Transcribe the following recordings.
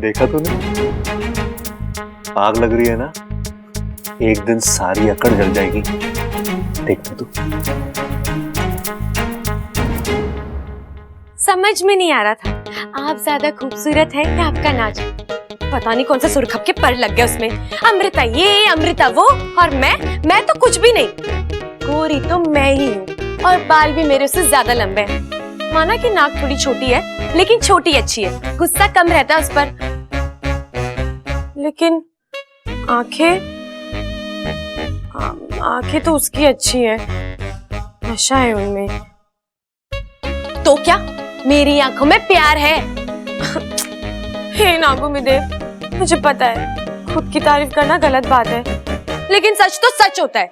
देखा तूने? आग लग रही है ना, एक दिन सारी अकड़ जल जाएगी। देखना तू। समझ में नहीं आ रहा था, आप ज्यादा खूबसूरत है या आपका नाच। पता नहीं कौन सा सुरखप के पर लग गया उसमें। अमृता ये, अमृता वो, और मैं तो कुछ भी नहीं। गोरी तो मैं ही हूँ, और बाल भी मेरे से ज्यादा लंबे हैं। माना कि नाक थोड़ी छोटी है, लेकिन छोटी अच्छी है। गुस्सा कम रहता है उस पर। लेकिन आंखें तो उसकी अच्छी है, नशा है उनमें। तो क्या मेरी आंखों में प्यार है? हे नागोमीदेव, मुझे पता है खुद की तारीफ करना गलत बात है, लेकिन सच तो सच होता है।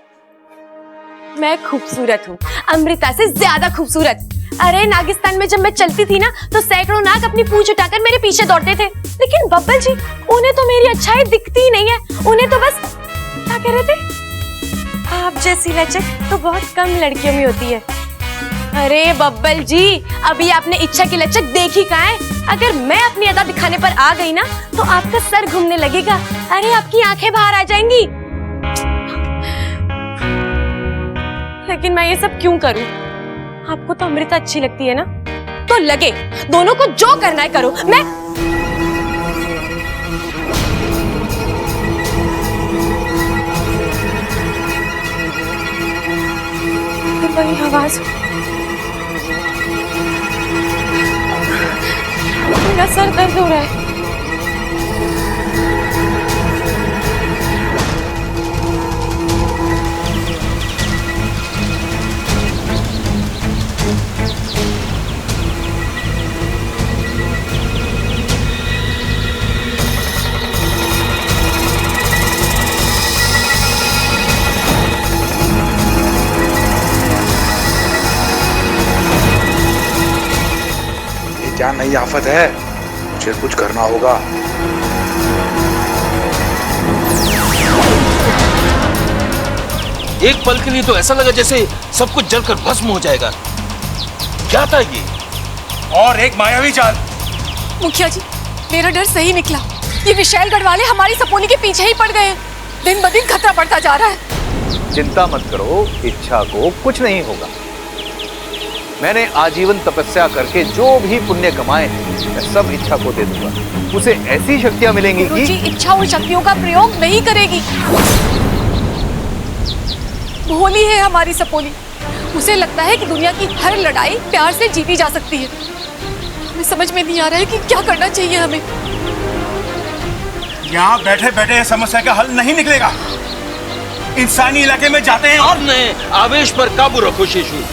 मैं खूबसूरत हूँ, अमृता से ज्यादा खूबसूरत। अरे नागिस्तान में जब मैं चलती थी ना, तो सैकड़ों नाग अपनी पूंछ उठाकर मेरे पीछे दौड़ते थे। लेकिन बब्बल जी, उन्हें तो मेरी अच्छाई दिखती ही नहीं है। उन्हें तो बस, क्या कह रहे थे, आप जैसी लचक तो बहुत कम लड़कियों में होती है। अरे बब्बल जी, अभी आपने इच्छा की लचक देखी कहाँ है? अगर मैं अपनी अदा दिखाने पर आ गई ना, तो आपका सर घूमने लगेगा। अरे आपकी आंखें बाहर आ जाएंगी। लेकिन मैं ये सब क्यों करूं? आपको तो अमृता अच्छी लगती है ना, तो लगे। दोनों को जो करना है करो। मैं वही आवाज, मेरा सर दर्द हो रहा है। क्या नई आफत है? मुझे कुछ करना होगा। एक पल के लिए तो ऐसा लगा जैसे सब कुछ जलकर भस्म हो जाएगा। क्या था ये? और एक मायावी चाल। मुखिया जी, मेरा डर सही निकला। ये विशालगढ़ वाले हमारी सपोनी के पीछे ही पड़ गए हैं। दिन ब दिन खतरा बढ़ता जा रहा है। चिंता मत करो, इच्छा को कुछ नहीं होगा। मैंने आजीवन तपस्या करके जो भी पुण्य कमाए हैं, मैं सब इच्छा को दे दूंगा। उसे ऐसी शक्तियां मिलेंगी कि इच्छा और शक्तियों का प्रयोग नहीं करेगी। भोली है हमारी सपोनी। उसे लगता है कि दुनिया की हर लड़ाई प्यार से जीती जा सकती है। हमें समझ में नहीं आ रहा है कि क्या करना चाहिए हमें। यहाँ बैठे बैठे समस्या का हल नहीं निकलेगा। इंसानी इलाके में जाते हैं और नहीं, आवेश पर काबू रखो शिशु।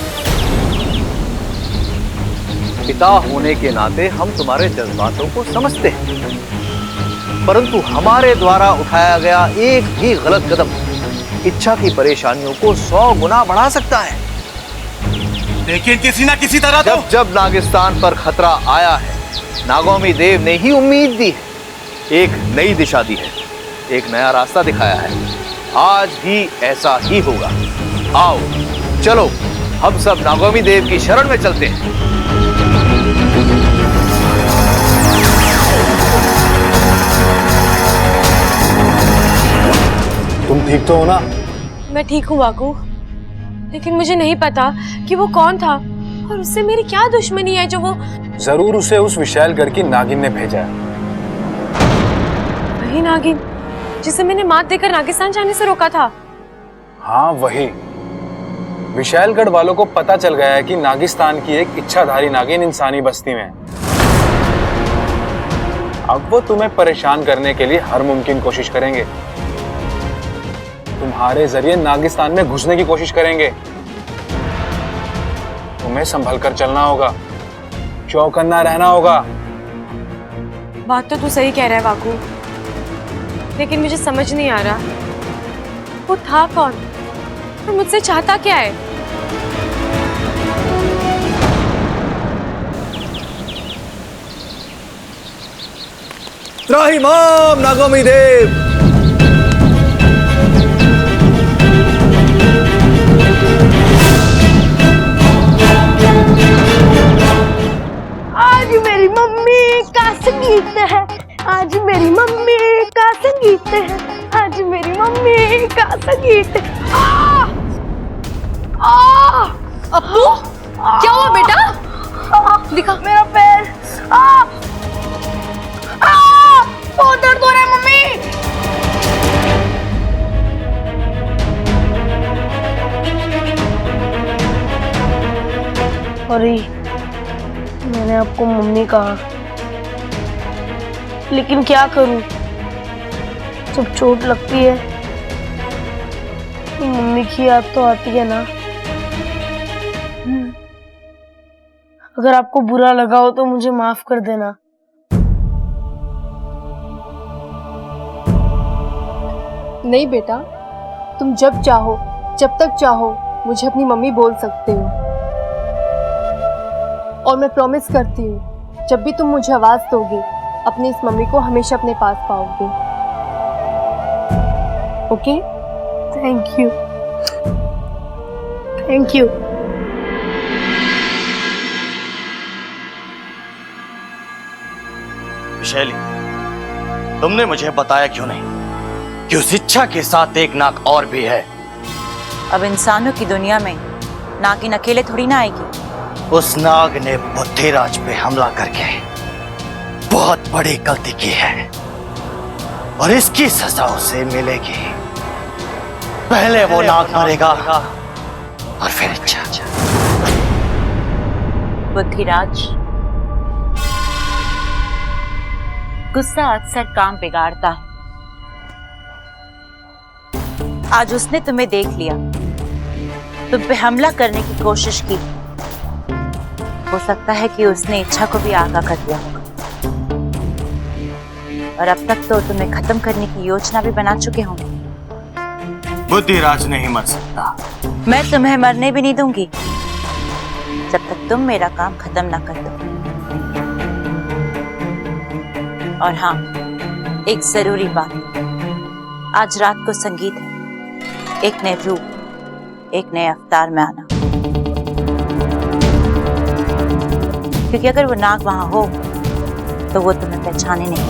पिता होने के नाते हम तुम्हारे जज्बातों को समझते हैं, परंतु हमारे द्वारा उठाया गया एक भी गलत कदम इच्छा की परेशानियों को 100 गुना बढ़ा सकता है। लेकिन किसी ना किसी तरह जब जब नागिस्तान पर खतरा आया है, नागोमी देव ने ही उम्मीद दी है, एक नई दिशा दी है, एक नया रास्ता दिखाया है। आज भी ऐसा ही होगा। आओ चलो, हम सब नागोमी देव की शरण में चलते हैं। तुम ठीक तो हो ना? मैं ठीक हूँ बाकू, लेकिन मुझे नहीं पता कि वो कौन था और उससे मेरी क्या दुश्मनी है जो वो। जरूर उसे उस विशालगढ़ की नागिन ने भेजा है। वही नागिन जिसे मैंने मात देकर नागिस्तान जाने से रोका था। हाँ वही। विशालगढ़ वालों को पता चल गया है कि नागिस्तान की एक इच्छाधारी नागिन इंसानी बस्ती में है। अब वो तुम्हें परेशान करने के लिए हर मुमकिन कोशिश करेंगे। तुम्हारे जरिए नागिस्तान में घुसने की कोशिश करेंगे। तुम्हें संभल कर चलना होगा, चौकन्ना रहना होगा। बात तो तू सही कह रहा है बाकू, लेकिन मुझे समझ नहीं आ रहा वो था कौन और मुझसे चाहता क्या है। त्राहिमाम नागोमी देव। आज मेरी मम्मी का संगीत है, आज संगीत। अप्पू क्या हुआ बेटा? दिखा। मेरा पैर बहुत दर्द हो रहा है मम्मी। अरे मैंने आपको मम्मी कहा, लेकिन क्या करूं, जब चोट लगती है तो मम्मी की याद तो आती है ना। अगर आपको बुरा लगा हो तो मुझे माफ कर देना। नहीं बेटा, तुम जब चाहो, जब तक चाहो मुझे अपनी मम्मी बोल सकते हो, और मैं प्रॉमिस करती हूँ जब भी तुम मुझे आवाज दोगे अपनी इस मम्मी को हमेशा अपने पास पाओगे। Okay? Thank you, thank you. Vishaili, तुमने मुझे बताया क्यों नहीं कि उस इच्छा के साथ एक नाग और भी है? अब इंसानों की दुनिया में नागिन अकेले थोड़ी ना आएगी। उस नाग ने बुद्धिराज पे हमला करके बहुत बड़ी गलती की है और इसकी सजा उसे मिलेगी। पहले वो नाग मरेगा और फिर इच्छा। बुद्धिराज, गुस्सा अक्सर काम बिगाड़ता है। आज उसने तुम्हें देख लिया, तुम पे हमला करने की कोशिश की। हो सकता है कि उसने इच्छा को भी आगाह कर दिया होगा, और अब तक तो तुम्हें खत्म करने की योजना भी बना चुके होंगे। बुद्धिराज नहीं मर सकता। मैं तुम्हें मरने भी नहीं दूंगी जब तक तुम मेरा काम खत्म ना कर दो। और हाँ, एक जरूरी बात, आज रात को संगीत है। एक नए रूप, एक नए अवतार में आना, क्योंकि अगर वो नाग वहां हो तो वो तुम्हें पहचाने नहीं।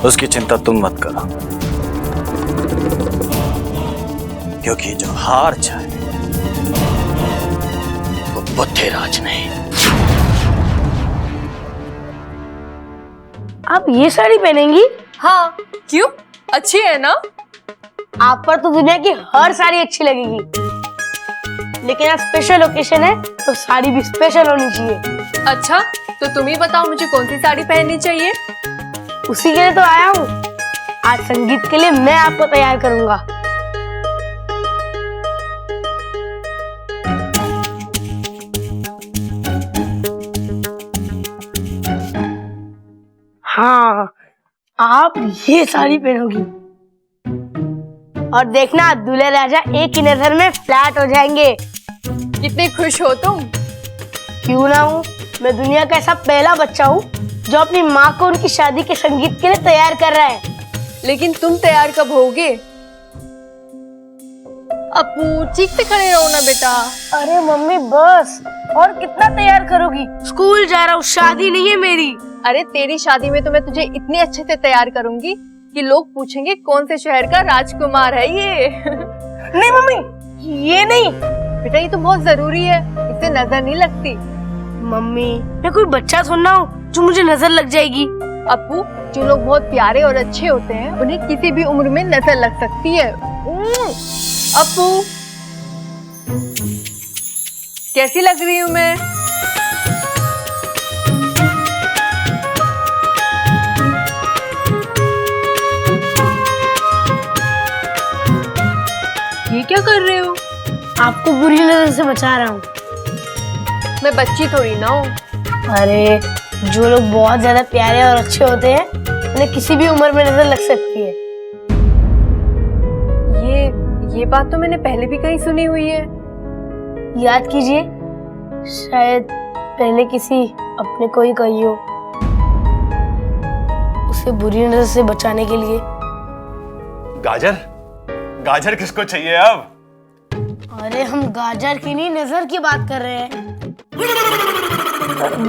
उसकी चिंता तुम मत करो, क्योंकि जो हार जाए वो बुद्धिराज नहीं। आप ये साड़ी पहनेंगी? हाँ, क्यों? अच्छी है ना? आप पर तो दुनिया की हर साड़ी अच्छी लगेगी, लेकिन आज स्पेशल ओकेशन है तो साड़ी भी स्पेशल होनी चाहिए। अच्छा, तो तुम ही बताओ मुझे कौन सी साड़ी पहननी चाहिए? उसी के लिए तो आया हूँ। आज संगीत के लिए मैं आपको तैयार करूंगा। हाँ, आप ये साड़ी पहनोगी और देखना दूल्हे राजा एक ही नजर में फ्लैट हो जाएंगे। कितने खुश हो तुम? क्यों ना हूँ, मैं दुनिया का ऐसा पहला बच्चा हूँ जो अपनी माँ को उनकी शादी के संगीत के लिए तैयार कर रहा है। लेकिन तुम तैयार कब होगे? अपू, चीखते खड़े रहो ना बेटा। अरे मम्मी बस, और कितना तैयार करोगी? स्कूल जा रहा हूँ, शादी नहीं है मेरी। अरे तेरी शादी में तो मैं तुझे इतने अच्छे से तैयार करूंगी कि लोग पूछेंगे कौन से शहर का राजकुमार है ये। नहीं मम्मी, ये नहीं। बेटा ये तो बहुत जरूरी है, इससे नजर नहीं लगती। मम्मी, मैं कोई बच्चा थोड़ा हूँ जो मुझे नजर लग जाएगी। अपू, जो लोग बहुत प्यारे और अच्छे होते हैं उन्हें किसी भी उम्र में नजर लग सकती है। अपू, कैसी लग रही हूँ मैं? ये क्या कर रहे हो? आपको बुरी नजर से बचा रहा हूँ। मैं बच्ची थोड़ी ना हूँ। अरे जो लोग बहुत ज्यादा प्यारे और अच्छे होते हैं उन्हें किसी भी उम्र में नजर लग सकती है। ये बात तो मैंने पहले भी कहीं सुनी हुई है। याद कीजिए, शायद पहले किसी अपने को ही कही हो, उसे बुरी नजर से बचाने के लिए। गाजर, गाजर किसको चाहिए अब? अरे हम गाजर की नहीं, नजर की बात कर रहे हैं।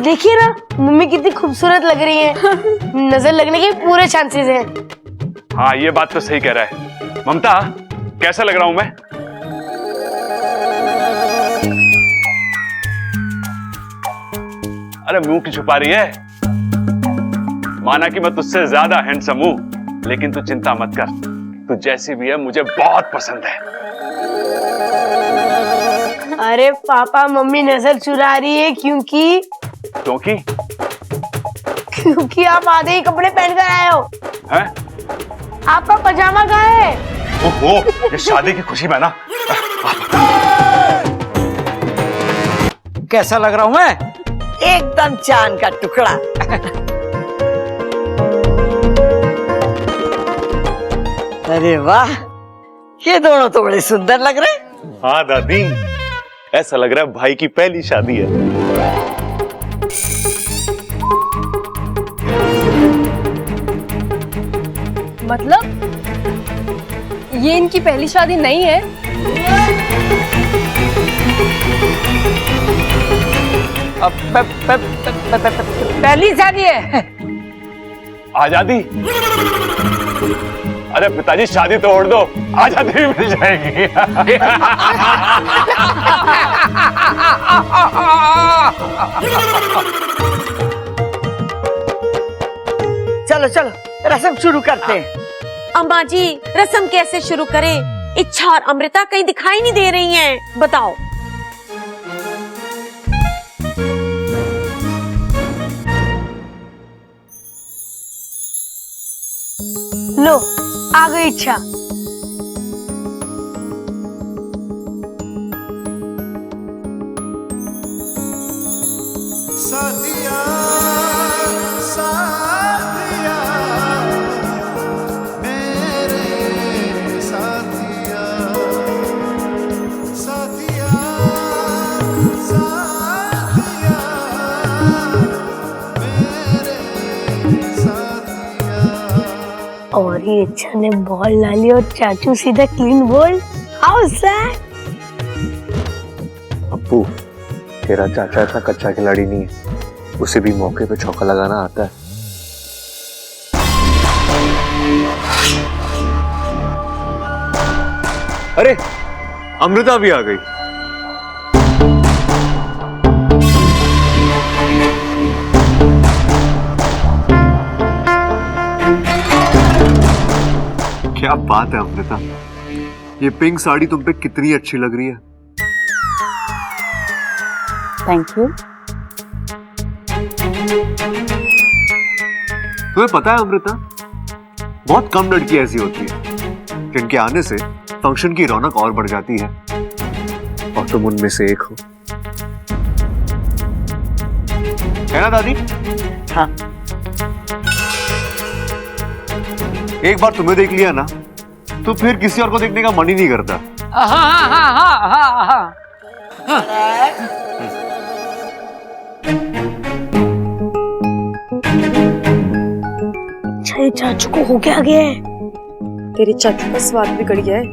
देखिए ना, मम्मी कितनी खूबसूरत लग रही है। नजर लगने के पूरे चांसेस हैं। हाँ ये बात तो सही कह रहा है। ममता, कैसा लग रहा हूं मैं? अरे मुंह की छुपा रही है? माना कि मैं तुझसे ज्यादा हैंडसम हूं, लेकिन तू चिंता मत कर, तू जैसी भी है मुझे बहुत पसंद है। अरे पापा मम्मी नजर चुरा रही है क्योंकि आप आधे ही कपड़े पहन कर आए हो। हैं? आपका पजामा कहाँ है? ओहो, ये शादी की खुशी में ना। कैसा लग रहा हूं मैं? एकदम चांद का टुकड़ा। अरे वाह, ये दोनों तो बड़े सुंदर लग रहे हैं। हाँ दादी, ऐसा लग रहा है भाई की पहली शादी है। मतलब ये इनकी पहली शादी नहीं है? पहली शादी है। आजादी? अरे पिताजी शादी तो छोड़ दो, आजादी भी मिल जाएगी। चलो चलो रस्म शुरू करते हैं। अम्मा जी, रस्म कैसे शुरू करें? इच्छा और अमृता कहीं दिखाई नहीं दे रही हैं, बताओ। लो आ गई इच्छा। साथिया साथिया मेरे साथिया साथिया साथिया मेरे साथिया। और ये इच्छा ने बॉल डाली और चाचू सीधा क्लीन बोल। How sad. अप्पू, तेरा चाचा इतना कच्चा खिलाड़ी नहीं है, उसे भी मौके पे चौका लगाना आता है। अरे अमृता भी आ गई। क्या बात है अमृता, ये पिंक साड़ी तुम पे कितनी अच्छी लग रही है। Thank you. तुम्हें पता है अमृता, बहुत कम लड़की ऐसी होती है जिनके आने से फंक्शन की रौनक और बढ़ जाती है, और तुम उनमें से एक हो। है ना दादी? हाँ। एक बार तुम्हें देख लिया ना, तो फिर किसी और को देखने का मन ही नहीं करता। हाँ हाँ हाँ हाँ हाँ हाँ। चाचू को हो क्या गया है? तेरी चाचू का स्वाद बिगड़ गया है।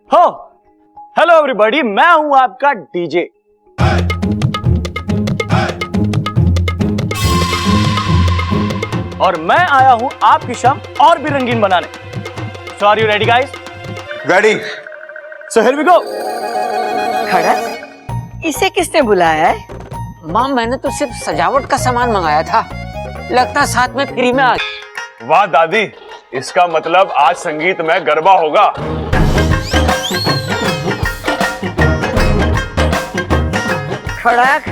हो हेलो एवरीबॉडी, मैं हूं आपका डीजे। और मैं आया हूं आपकी शाम और भी रंगीन बनाने। So are you ready guys? Ready. So here we go. खड़ा, इसे किसने बुलाया है? मां, मैंने तो सिर्फ सजावट का सामान मंगाया था, लगता साथ में फ्री में आ गया। वाह दादी, इसका मतलब आज संगीत में गरबा होगा। खड़क,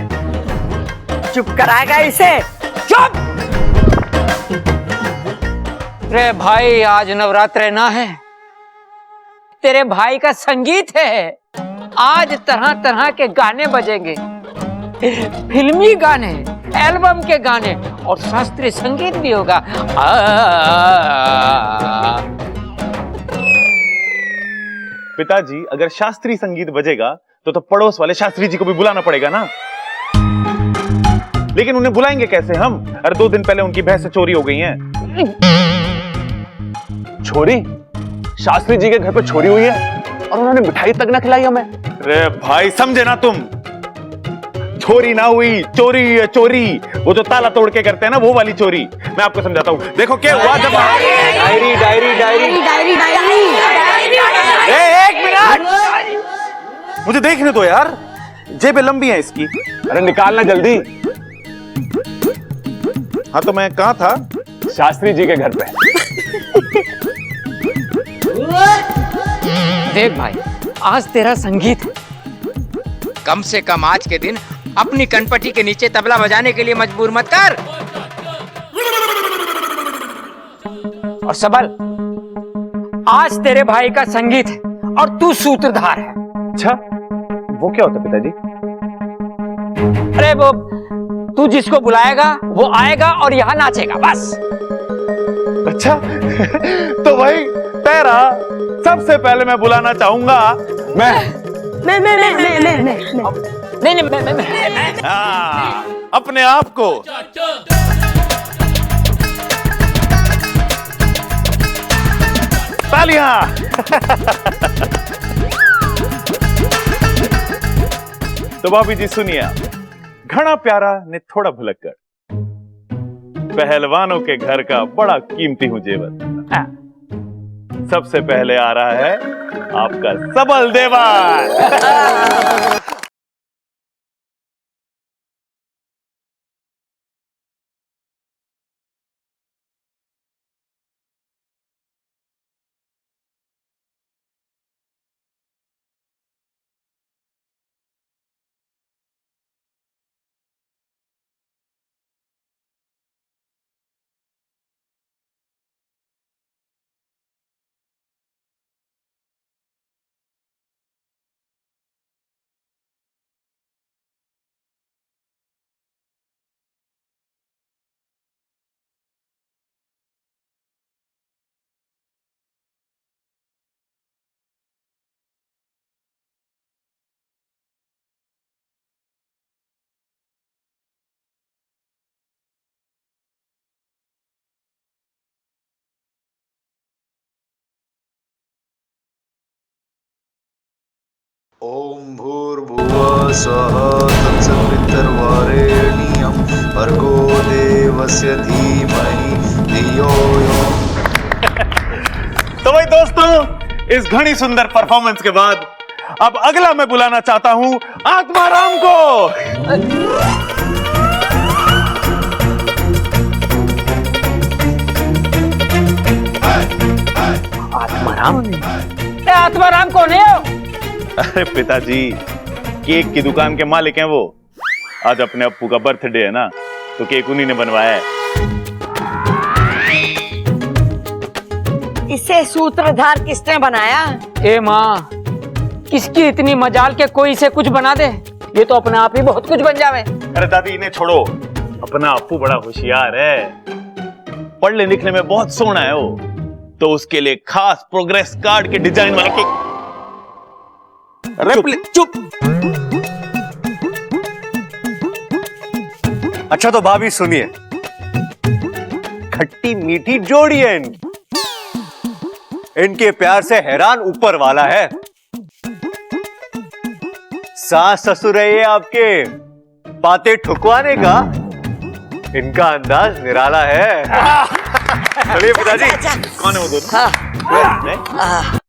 चुप कराएगा इसे? चुप! रे भाई, आज नवरात्र ना है, तेरे भाई का संगीत है। आज तरह तरह के गाने बजेंगे, फिल्मी गाने, एल्बम के गाने और शास्त्रीय संगीत भी होगा। पिताजी, अगर शास्त्रीय संगीत बजेगा तो पड़ोस वाले शास्त्री जी को भी बुलाना पड़ेगा ना। लेकिन उन्हें बुलाएंगे कैसे हम? अरे 2 दिन पहले उनकी भैंसें चोरी हो गई हैं। छोरी? शास्त्री जी के घर पे छोरी हुई है और उन्होंने मिठाई तक न खिलाई हमें। अरे भाई, समझे ना तुम? छोरी ना हुई, चोरी हुई है, चोरी। वो जो ताला तोड़ के करते हैं ना, वो वाली चोरी। मैं आपको समझाता हूँ। देखो क्या हुआ जब डायरी डायरी डायरी डायरी एक मिनट, मुझे देखने दो यार, जेबें लंबी हैं इसकी। अरे निकालना जल्दी। हाँ तो मैं कहाँ था? शास्त्री जी के घर पे। देख भाई, आज तेरा संगीत है। कम से कम आज के दिन अपनी कनपटी के नीचे तबला बजाने के लिए मजबूर मत कर। और सबल, आज तेरे भाई का संगीत है और तू सूत्रधार है। अच्छा, वो क्या होता है पिताजी? अरे वो, तू जिसको बुलाएगा वो आएगा और यहाँ नाचेगा, बस। अच्छा तो भाई तेरा सबसे पहले मैं बुलाना चाहूंगा मैं अपने आप को। तालियां। तो भाभी जी सुनिए, घना प्यारा ने थोड़ा भुलक कर, पहलवानों के घर का बड़ा कीमती हूं जेवर। सबसे पहले आ रहा है आपका सबल देवा। ओम भूर्भुवः स्वः तत्सवितुर्वरेण्यं भर्गो देवस्य धीमहि धियो यो। तो भाई दोस्तों, इस घनी सुंदर परफॉर्मेंस के बाद अब अगला मैं बुलाना चाहता हूं आत्माराम को। आत्माराम? आत्माराम कौन है? अरे पिताजी, केक की दुकान के मालिक हैं वो। आज अपने अप्पू का बर्थडे है ना, तो केक उन्हीं ने बनवाया है। इसे सूत्रधार किसने बनाया? ए माँ, किसकी इतनी मजाल के कोई इसे कुछ बना दे? ये तो अपने आप ही बहुत कुछ बन जावे। अरे दादी इन्हें छोड़ो, अपना अप्पू बड़ा होशियार है, पढ़ने लिखने में बहुत सोना है वो। तो उसके लिए खास प्रोग्रेस कार्ड के डिजाइन वाला केक। चुप। अच्छा तो भाभी सुनिए, खट्टी मीठी जोड़ी है इनके प्यार से हैरान ऊपर वाला है। सास ससुर है ये आपके, बातें ठुकवाने का इनका अंदाज निराला है। चलिए पिताजी। कौन है वो दोनों? हाँ।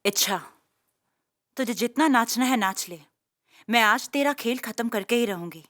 इच्छा, तुझे जितना नाचना है नाच ले। मैं आज तेरा खेल खत्म करके ही रहूंगी।